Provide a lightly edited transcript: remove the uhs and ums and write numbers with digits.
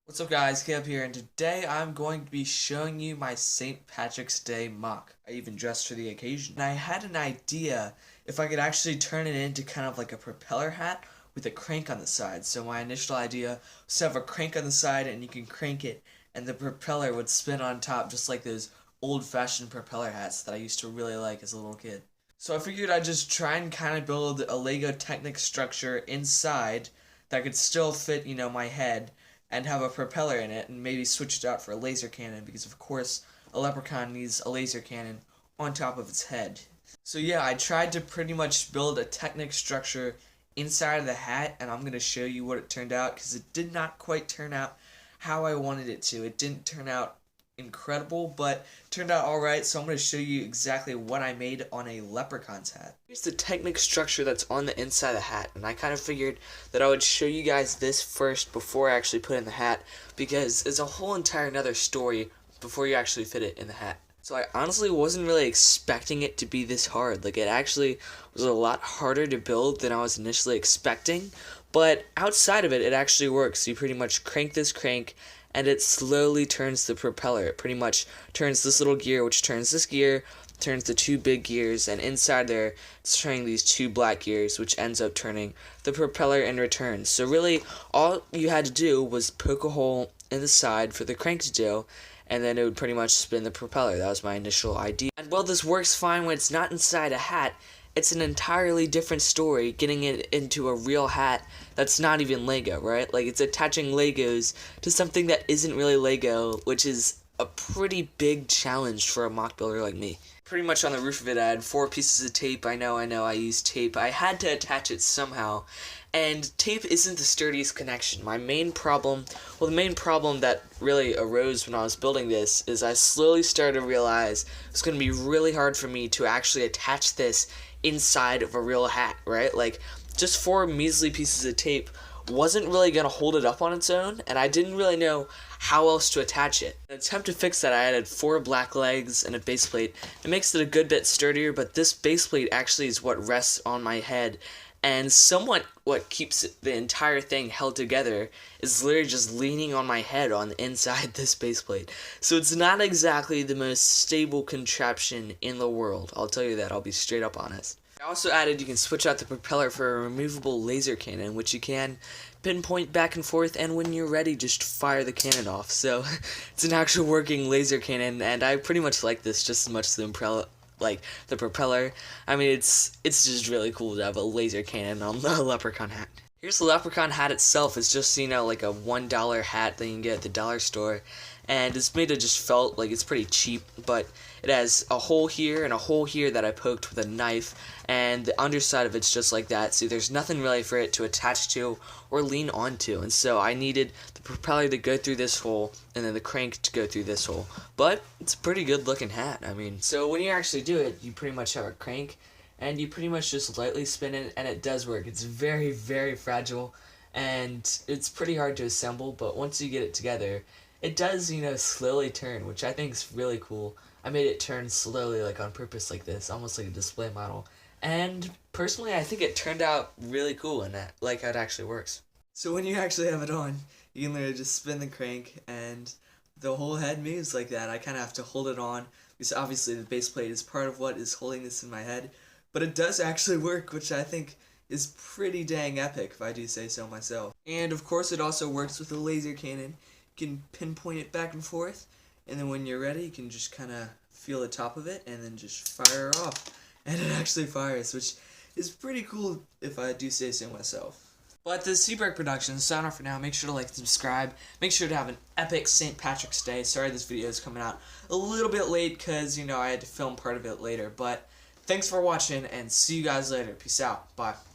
What's up guys, Caleb here, and today I'm going to be showing you my St. Patrick's Day mock. I even dressed for the occasion. And I had an idea if I could actually turn it into kind of like a propeller hat with a crank on the side. So my initial idea was to have a crank on the side and you can crank it and the propeller would spin on top just like those old-fashioned propeller hats that I used to really like as a little kid. So I figured I'd just try and kind of build a Lego Technic structure inside that could still fit, my head and have a propeller in it and maybe switch it out for a laser cannon because of course a leprechaun needs a laser cannon on top of its head. So yeah, I tried to pretty much build a Technic structure inside of the hat and I'm going to show you what it turned out because it did not quite turn out how I wanted it to. It didn't turn out incredible, but turned out alright, so I'm going to show you exactly what I made on a leprechaun's hat. Here's the Technic structure that's on the inside of the hat, and I kind of figured that I would show you guys this first before I actually put it in the hat, because it's a whole entire another story before you actually fit it in the hat. So I honestly wasn't really expecting it to be this hard. Like, it actually was a lot harder to build than I was initially expecting, but outside of it, it actually works. You pretty much crank this crank, and it slowly turns the propeller. It pretty much turns this little gear, which turns this gear, turns the two big gears, and inside there, it's turning these two black gears, which ends up turning the propeller in return. So really, all you had to do was poke a hole in the side for the crank to do, and then it would pretty much spin the propeller. That was my initial idea. And while this works fine when it's not inside a hat, it's an entirely different story getting it into a real hat that's not even Lego, right? Like, it's attaching Legos to something that isn't really Lego, which is a pretty big challenge for a mock builder like me. Pretty much on the roof of it, I had 4 pieces of tape. I know, I used tape. I had to attach it somehow, and tape isn't the sturdiest connection. The main problem that really arose when I was building this is I slowly started to realize it's going to be really hard for me to actually attach this inside of a real hat, right? Like, just 4 measly pieces of tape wasn't really going to hold it up on its own, and I didn't really know how else to attach it. In an attempt to fix that, I added 4 black legs and a base plate. It makes it a good bit sturdier, but this base plate actually is what rests on my head, and somewhat what keeps the entire thing held together is literally just leaning on my head on the inside this base plate. So it's not exactly the most stable contraption in the world. I'll tell you that. I'll be straight up honest. I also added you can switch out the propeller for a removable laser cannon, which you can pinpoint back and forth, and when you're ready, just fire the cannon off. So it's an actual working laser cannon, and I pretty much like this just as much as the propeller. I mean, it's just really cool to have a laser cannon on the leprechaun hat. Here's the leprechaun hat itself. It's just, like a $1 hat that you can get at the dollar store. And it's made of just felt, like it's pretty cheap, but it has a hole here and a hole here that I poked with a knife, and the underside of it's just like that, so there's nothing really for it to attach to or lean onto, and so I needed the propeller to go through this hole, and then the crank to go through this hole. But it's a pretty good looking hat, I mean. So when you actually do it, you pretty much have a crank, and you pretty much just lightly spin it, and it does work. It's very, very fragile, and it's pretty hard to assemble, but once you get it together, it does, slowly turn, which I think is really cool. I made it turn slowly, like on purpose like this, almost like a display model. And personally, I think it turned out really cool and like how it actually works. So when you actually have it on, you can literally just spin the crank and the whole head moves like that. I kind of have to hold it on because obviously the base plate is part of what is holding this in my head. But it does actually work, which I think is pretty dang epic, if I do say so myself. And of course it also works with a laser cannon. You can pinpoint it back and forth, and then when you're ready, you can just kind of feel the top of it, and then just fire off. And it actually fires, which is pretty cool, if I do say so myself. But this Seabreak Productions, sign off for now. Make sure to like and subscribe. Make sure to have an epic St. Patrick's Day. Sorry this video is coming out a little bit late, because, I had to film part of it later. But thanks for watching, and see you guys later. Peace out. Bye.